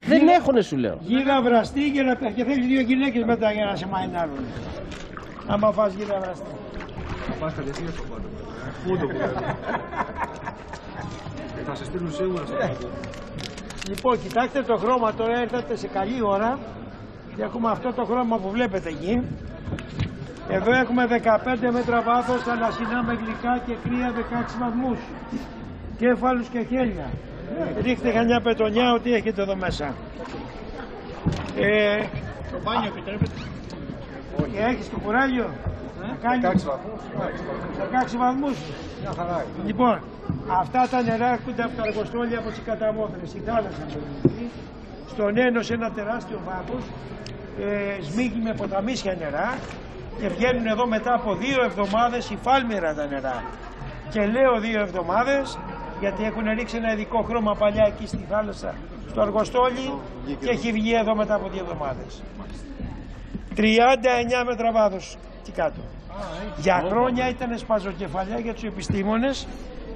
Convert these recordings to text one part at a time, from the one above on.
Δεν έχουνε, σου λέω. Γίδα βραστή και θέλει 2 γυναίκες μετά για να σε μαϊνάρουν. Άμα φας γίδα βραστή. Θα πας κατευθείαν στον πάτο. Πού το πήρε. Θα σε στείλουν σίγουρα στον πάτο. Λοιπόν, κοιτάξτε το χρώμα τώρα, έρθατε σε καλή ώρα και έχουμε αυτό το χρώμα που βλέπετε εκεί. Εδώ έχουμε 15 μέτρα βάθος, θαλασσινά με γλυκά και κρύα 16 βαθμούς. Κέφαλους και χέλια. Ρίχτε καμιά πετονιά ότι έχετε εδώ μέσα. Το μπάνιο επιτρέπεται. Και έχεις το κουράγιο. 16 βαθμούς. 16 βαθμούς. Μια χαρά. Λοιπόν, αυτά τα νερά έρχονται από τα αργοστόλια από τις καταμόθρες, η θάλασσα. Στον Ένος ένα τεράστιο βάθος, σμίγει με ποταμίσια νερά και βγαίνουν εδώ μετά από 2 εβδομάδες υφάλμυρα τα νερά. Και λέω 2 εβδομάδες γιατί έχουν ρίξει ένα ειδικό χρώμα παλιά εκεί στη θάλασσα, στο αργοστόλι και έχει βγει εδώ μετά από 2 εβδομάδες. 39 μέτρα βάθος και κάτω. Για χρόνια ήταν σπαζοκεφαλιά για τους επιστήμονες.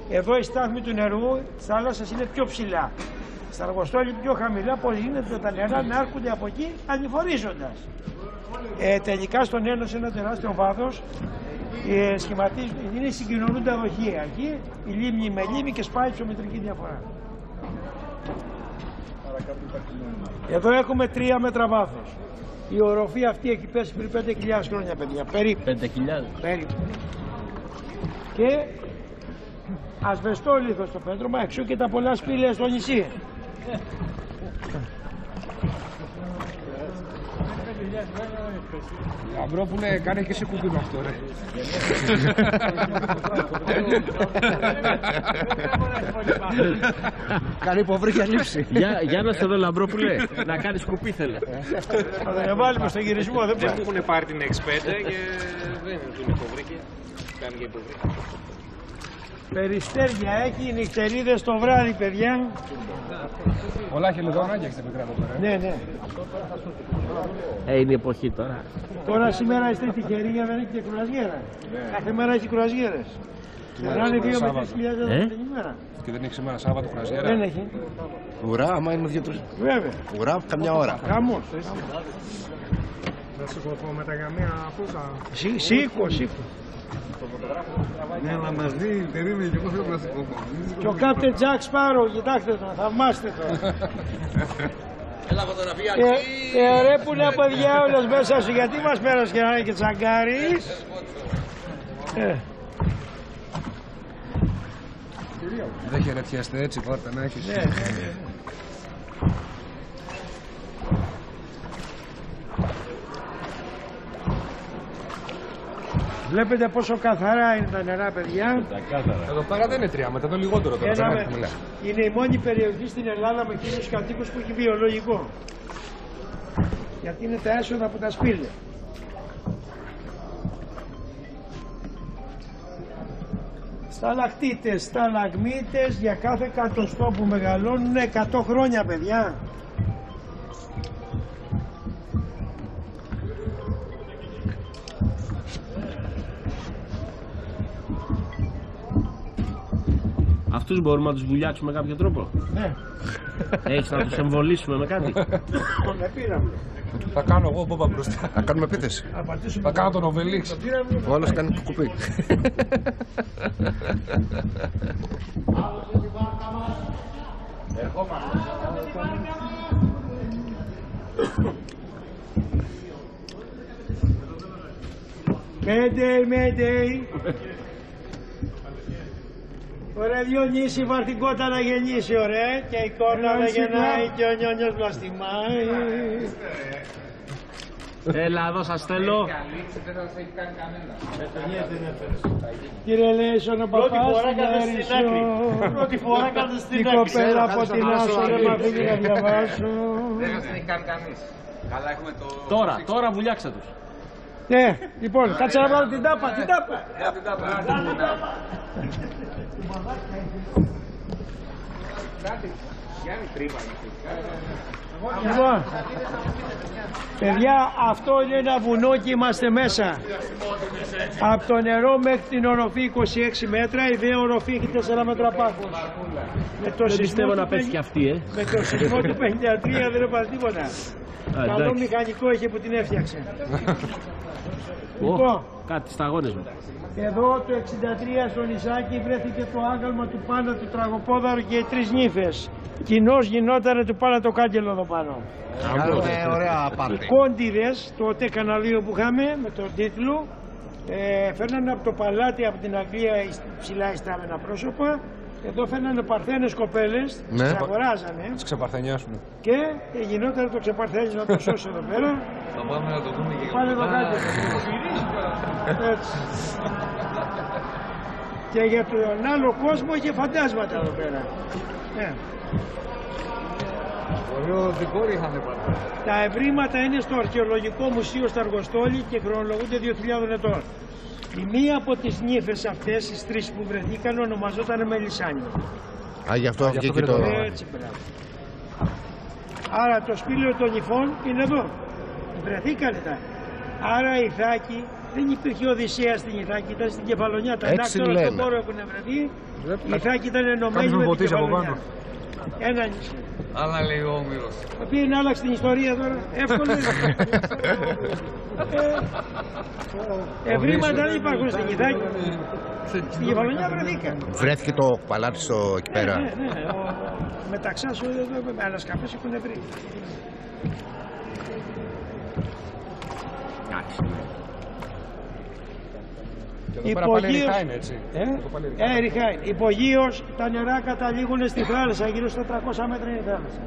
Εδώ η στάθμη του νερού της θάλασσας είναι πιο ψηλά. Στα αργοστόλια πιο χαμηλά, πως γίνεται τα νερά να έρχονται από εκεί ανηφορίζοντας. Τελικά στον Ένος ένα τεράστιο βάθος σχηματίζουν, είναι συγκοινωνούντα δοχεία. Εκεί η λίμνη με λίμνη και σπάει ψωμετρική διαφορά. Εδώ έχουμε 3 μέτρα βάθος. Η οροφή αυτή έχει πέσει πριν 5.000 χρόνια, παιδιά. Περίπου. 5.000. Περίπου. Και ασβεστόλιθο στο πέτρωμα, εξού και τα πολλά σπήλαια στο νησί. Αμπρόπουλε, κάνε και σε κουμπί με αυτό, ρε. Κάνε υποβρύχια λήψη. Για να σε δω, Λαμπρόπουλε, να κάνεις κουπί θέλε. Θα τον βάλουμε στο γυρισμό, δεν Δεν έχουν πάρει την X5 και δεν είναι υποβρύχια. Κάνει και υποβρύχια. Περιστέρια έχει, νυχτερίδες το βράδυ, παιδιά. Πολλά χελιδόνια έχετε μικρά εδώ πέρα. Ναι, ναι. Είναι η εποχή τώρα. Τώρα σήμερα είστε τυχεροί για δεν έχει και κρουαζιέρα. Κάθε μέρα έχει κρουαζιέρες. Περνάνε 2 με 3.000 ευρώ την ημέρα. Και δεν έχει σήμερα Σάββατο κρουαζιέρα. Δεν έχει. Ουρά, άμα είναι 2-3. Βέβαια. Ουρά, καμιά ώρα. Χαμός. Θα σηκωθώ με τα γαμία πούσα. Σήκω, σήκω. Ναι, αλλά μας δει, περίμενε και εγώ θέλω να σηκωθώ. Και ο Captain Jack Sparrow, κοιτάξτε τον, θαυμάστε τον. Έλα φωτογραφία. Ρε που είναι από διάολος μέσα σου, γιατί μας πέρασε και να είναι και τσαγκάρης. Δεν χαιρετιάστε έτσι, πάρτε να έχεις. Ναι, ναι. Βλέπετε πόσο καθαρά είναι τα νερά, παιδιά. Εδώ πέρα δεν είναι 3 μέτρα, εδώ λιγότερο τώρα. Είναι η μόνη περιοχή στην Ελλάδα με χίλιους κατοίκους που έχει βιολογικό. Γιατί είναι τα έσοδα από τα σπήλαια. Σταλακτίτες, σταλαγμίτες για κάθε εκατοστό που μεγαλώνουν 100 χρόνια, παιδιά. Αυτούς μπορούμε να τους βουλιάξουμε με κάποιο τρόπο. Ναι. Έχεις να τους εμβολήσουμε με κάτι. Πήραμε. Θα κάνω εγώ μπόμπα μπροστά. Θα κάνουμε επίθεση. Θα κάνω τον Οβελίξ. Ο άλλος κάνει το κουπί. Mayday. Ωραία, Διονύση, βαρτικότα να γεννήσει, ωραία, και η κόρνα να γεννάει και ο νιόνιος βλαστημάει. Έλα εδώ σας θέλω. Κύριε Λέισον, ο παπάς στην Άρισο. Πρώτη φορά κάνετε στην άκρη. Η κοπέλα από την Άσο δεν μ' αφήνει να διαβάσω. Δεν μας έχει κάνει κανείς. Καλά έχουμε το... Τώρα βουλιάξτε τους. Ναι, λοιπόν, κάτσε να βάλω την τάπα, την τάπα. Γιάννη τρίβα. Λοιπόν, παιδιά, αυτό είναι ένα βουνό και είμαστε μέσα. Από το νερό μέχρι την οροφή 26 μέτρα, η δε οροφή έχει 4 μέτρα πάχος. Δεν πιστεύω να πέσει κι αυτή, Με το σεισμό του 53 δεν έπαθε τίποτα. Καλό μηχανικό είχε που την έφτιαξε. Λοιπόν, κάτι σταγόνες μου. εδώ το 63 στο νησάκι βρέθηκε το άγαλμα του Πάνα του Τραγωπόδαρου και οι 3 νύφες. Κοινώς γινόταν του Πάνα το κάγκελο εδώ πάνω. Ωραία πάρτι. Κόντιδες, τότε καναλείο που είχαμε με τον τίτλο, φέρνανε από το παλάτι από την Αγγλία ψηλά ιστάμενα πρόσωπα. Εδώ φέρνανε παρθένες κοπέλες, Ναι. τις αγοράζανε Τις ξεπαρθενιάσουμε. και γινόταν το ξεπαρθένι να το σώσει εδώ πέρα. Θα πάμε να το δούμε και Πάνε εδώ κάτω. Έτσι. Και για τον άλλο κόσμο είχε φαντάσματα εδώ πέρα. Ωραίο δικόρ είχαν πάρει. Τα ευρήματα είναι στο Αρχαιολογικό Μουσείο στα Αργοστόλη και χρονολογούνται 2.000 ετών. Η μία από τις νύφες αυτές, τις 3 που βρεθήκαν, ονομαζόταν Μελισσάνη. Α, γι' αυτό βγήκε το... Έτσι, μπράβο. Άρα το σπήλαιο των νυφών είναι εδώ. Βρεθήκανε τα. Άρα η Ιθάκη, δεν υπήρχε Οδυσσέα στην Ιθάκη, ήταν στην Κεφαλονιά. Τα Έτσι ανάκτορα στον λένε. χώρο έχουν βρεθεί. Η Ιθάκη ήταν ενωμένη με την Κεφαλονιά. Ένα νησί. άλλα λέει ο Όμηρος. Ποιοι είναι άλλαξε την ιστορία τώρα, εύκολο είναι. Ευρήματα δεν υπάρχουν στην Ιθάκη. Στην Κεφαλονιά βρεθήκαν. Βρέθηκε το παλάτι στο εκεί πέρα. Ναι, μεταξάς με ανασκαφές έχουν βρει. Υπογείως, ριχά είναι. Υπογείως τα νερά καταλήγουν στη θάλασσα, γύρω στα 300 μέτρα είναι η θάλασσα.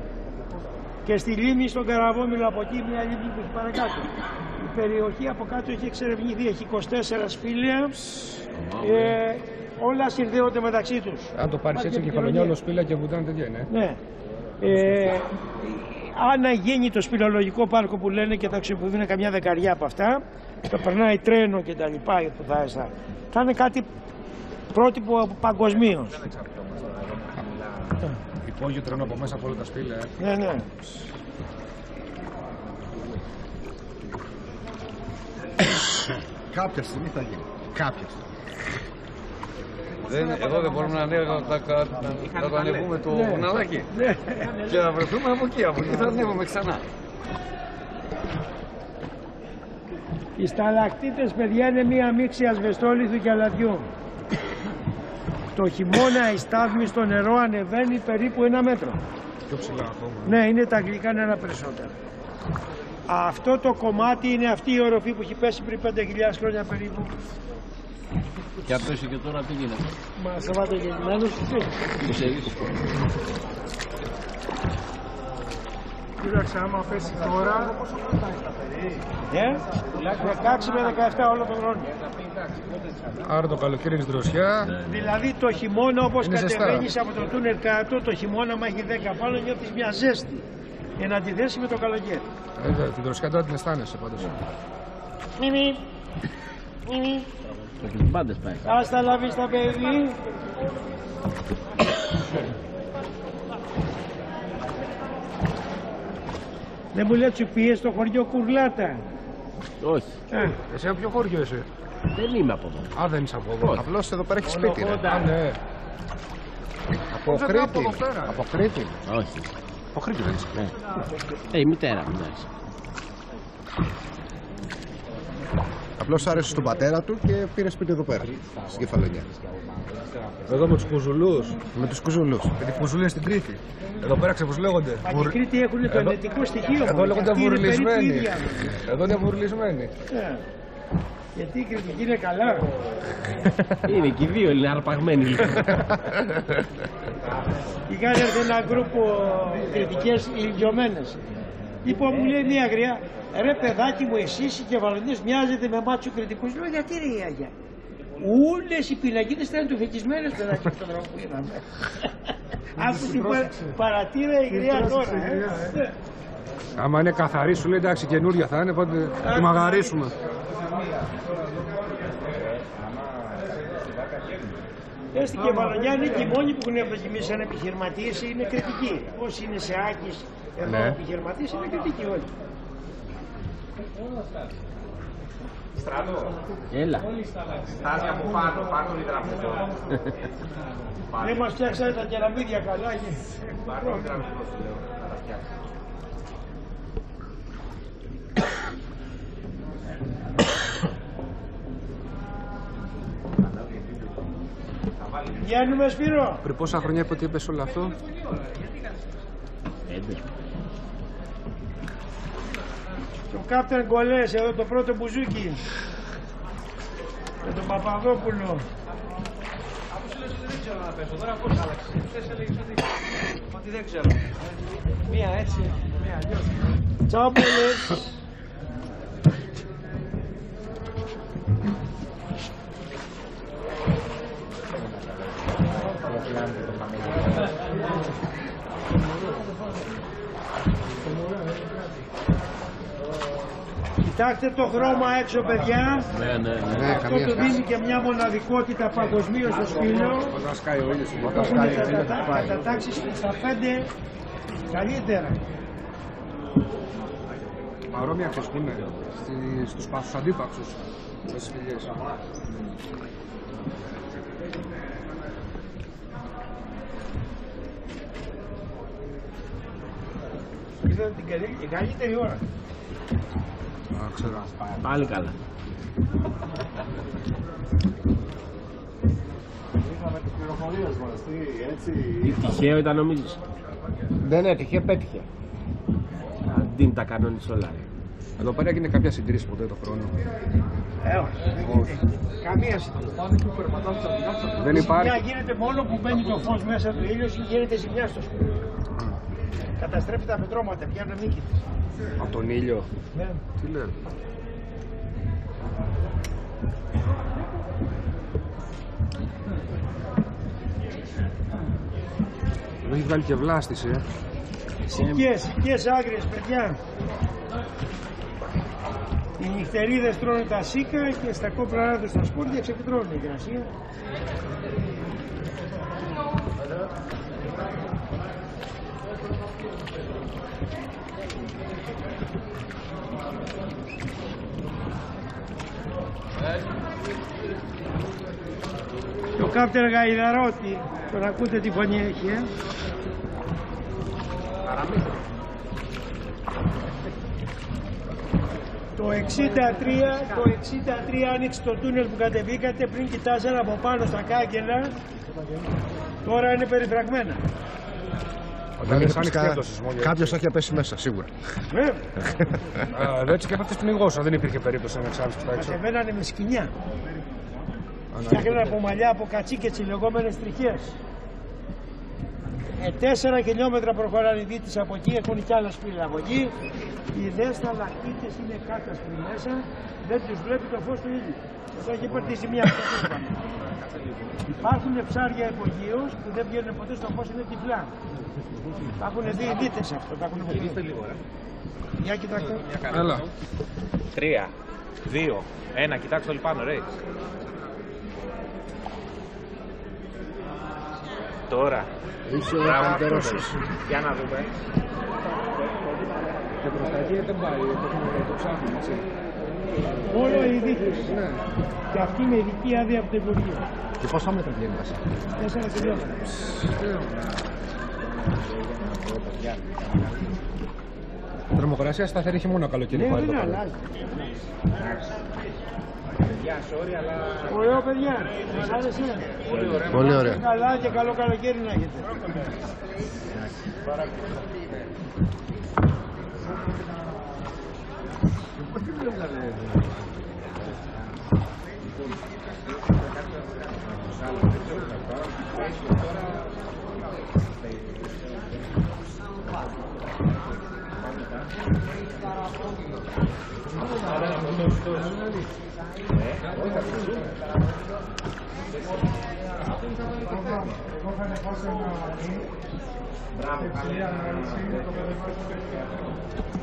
Και στη λίμνη, στον Καραβόμιλο, από εκεί μια λίμνη που έχει παρακάτω. Η περιοχή από κάτω έχει εξερευνηθεί, έχει 24 σπήλαια, όλα συνδέονται μεταξύ τους. Αν το πάρεις έτσι, Κεφαλονιά, όλο σπήλα και βουτάνε τέτοια είναι. Ναι. Αν γίνει το σπηλαιολογικό πάρκο που λένε και θα αξιοποιούν καμιά δεκαριά από αυτά, θα περνάει τρένο και τα λοιπά που θα είναι κάτι πρότυπο παγκοσμίως. Υπόγειο τρένο από μέσα από όλα τα σπήλαια. Ναι, ναι. Κάποια στιγμή θα γίνει. Κάποια στιγμή. Εδώ δεν μπορούμε να το ανεβούμε το βουναλάκι και να βρεθούμε από εκεί θα ανέβουμε ξανά. Οι σταλακτίτες, παιδιά, είναι μία μίξη ασβεστόλιθου και αλαδιού. Το χειμώνα η στάθμη στο νερό ανεβαίνει περίπου 1 μέτρο. Πιο ψηλά ακόμα. Ναι, είναι τα γλυκά νερά περισσότερα. Αυτό το κομμάτι είναι αυτή η οροφή που έχει πέσει πριν 5.000 χρόνια περίπου. Και αν πέσει και τώρα τι γίνεται. Μα Σαββατογεννημένος Τι ξέρεις. Κοίταξε, άμα πέσει τώρα... 16 με 17 όλο τον χρόνο. Άρα το καλοκαίρι είναι δροσιά. Δηλαδή το χειμώνα, όπως Είναι ζεστά. κατεβαίνεις από το τούνελ κάτω, το χειμώνα μα έχει 10 πάνω, νιώθεις μια ζέστη. Εν αντιθέσει με το καλοκαίρι. Την δροσιά τώρα την αισθάνεσαι πάντως. Μιμι. Μιμι. Το και τις μπάντες πάει. Άστα λαβή στα παιδί. Δεν μου λέει σου πιες στο χωριό Κουρλάτα. Όχι. Εσύ από ποιο χώριο είσαι? Δεν είμαι από εδώ. Α, δεν είσαι από εδώ. Απλώς εδώ πέρα έχει σπίτι. ρε. Α, ναι. Από Κρήτη. Από Κρήτη. Όχι. Από Κρήτη δεν είσαι. Ναι. Η μητέρα μου, εντάξει. Απλώς άρεσε στον πατέρα του και πήρε σπίτι εδώ πέρα. Στην Κεφαλονιά. Εδώ με τους κουζουλούς. Με τους κουζουλούς. Γιατί οι κουζουλοί είναι στην Κρήτη. Εδώ πέρα ξε πώς λέγονται. Μα και οι Κρήτη έχουν το ενετικό στοιχείο. Εδώ λέγονται Αυτή είναι περίπου βουρλισμένοι. ίδια. Εδώ είναι βουρλισμένοι. Γιατί η κριτική είναι καλά. Είναι και οι δύο, είναι αρπαγμένοι. Είχαν έρθει ένα γκρουπ κριτικές ηλικιωμένες. Λοιπόν, μου λέει μία γριά, ρε παιδάκι μου, εσείς οι Κεφαλονιές μοιάζετε με μάτσου κριτικούς. Λέω, γιατί ρε η Άγια. Όλες οι πινακίδες ήταν τουφεκισμένες, παιδάκι, από τον δρόμο που είδαμε. Άκου την παρατήρα η γριά τώρα. Άμα είναι καθαρή σου λέει εντάξει καινούρια θα είναι, οπότε τη μαγαρίσουμε. Στην Κεφαλονιά είναι και οι μόνοι που έχουν ευδοκιμήσει σαν επιχειρηματίες είναι κριτικοί. Όσοι είναι σε Άκης, Εδώ Ναι. ο επιχειρηματής είναι κριτική όλοι. Έλα. Στάζει από πάνω, πάνω η τραπεζό. Δεν μας φτιάξανε τα κεραμίδια καλά και... Πάνω η τραπεζό σου λέω, θα τα φτιάξει. Βγαίνουμε Σπύρο. Πριν πόσα χρόνια είπε ότι είπες όλο αυτό? Το Κάπτερ Γκολές, εδώ το πρώτο μπουζούκι. Με τον Παπαδόπουλο. Δεν ξέρω να πέσω, τώρα πώς άλλαξε. Χθες έλεγες ότι δεν ξέρω. Μία έτσι, μία αλλιώς. Τσάμπολες. Κοιτάξτε το χρώμα έξω, παιδιά. Ναι. Αυτό το δίνει και μια μοναδικότητα παγκοσμίως στο σπήλαιο. Όταν σκάει ο ήλιος. Έχουν κατατάξει στα 5 καλύτερα. Παρόμοια ξέρεις που είναι. Στους πάσους αντίπαξους. Στις φιλιές. Είδατε την καλύτερη ώρα. Α, ξέρω. Πάλι καλά. Είχαμε τις πληροφορίες μας, έτσι. Τι τυχαίο ήταν νομίζεις? Δεν έτυχε, πέτυχε. Αντί τα κανόνες όλα. Εδώ πέρα έγινε κάποια συντήρηση ποτέ το χρόνο? Όχι. Καμία συντήρηση. Δεν υπάρχει. Ζημιά γίνεται μόνο που μπαίνει το φως μέσα του ήλιου και γίνεται ζημιά στο σπίτι. Καταστρέφει τα πετρώματα, πιάνουν νίκη. Από τον ήλιο. Ναι. Τι λένε. Εδώ έχει βγάλει και βλάστηση, Σικές άγριες, παιδιά. Οι νυχτερίδες τρώνε τα σίκα και στα κόπλα τους στα σπόρια ξεφυτρώνουν η υγρασία. Το Κάπτερ Γαϊδαρότη, τον ακούτε τι φωνή έχει, Το 63 άνοιξε το τούνελ που κατεβήκατε, πριν κοιτάζαν από πάνω στα κάγκελα, τώρα είναι περιφραγμένα. Όταν είναι ανοιχτή το σεισμό. Κάποιος θα είχε πέσει μέσα, σίγουρα. Έτσι και θα τις πνιγώσω, δεν υπήρχε περίπτωση να εξάρτηση στα έξω. Κατεβαίνανε με σκοινιά. Φτιάχνανε από μαλλιά, από κατσίκες, οι λεγόμενες τριχές. 4 χιλιόμετρα προχωράνε οι δίτες από εκεί, έχουν κι άλλα σπήλαια από εκεί. Οι δε σταλακτίτες είναι κάτασπροι μέσα, δεν τους βλέπει το φως του ήλιου. Εδώ έχει πάρει ζημιά. Υπάρχουν ψάρια υπογείως που δεν βγαίνουν ποτέ στο φως, είναι τυφλά. Τα έχουν δει οι δίτες αυτό, τα έχουν δει. Για κοιτάξτε. Έλα. 3, 2, 1, κοιτάξτε όλοι πάνω, ρε. Τώρα. Είσαι ο καλύτερος. Για να δούμε. Και προς τα εκεί δεν πάει, το ψάχνουμε, έτσι. Όλο οι δίτες. Και αυτή είναι ειδική άδεια από το Υπουργείο. Και πόσα μέτρα βγαίνει μέσα? 4 χιλιόμετρα. Η θερμοκρασία σταθερή έχει μόνο καλοκαίρι Ναι, πάλι. δεν αλλάζει. Ωραίο, παιδιά. Σας άρεσε? Πολύ ωραία. Καλά και καλό καλοκαίρι να έχετε.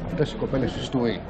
Αυτές οι κοπέλες της Στουή.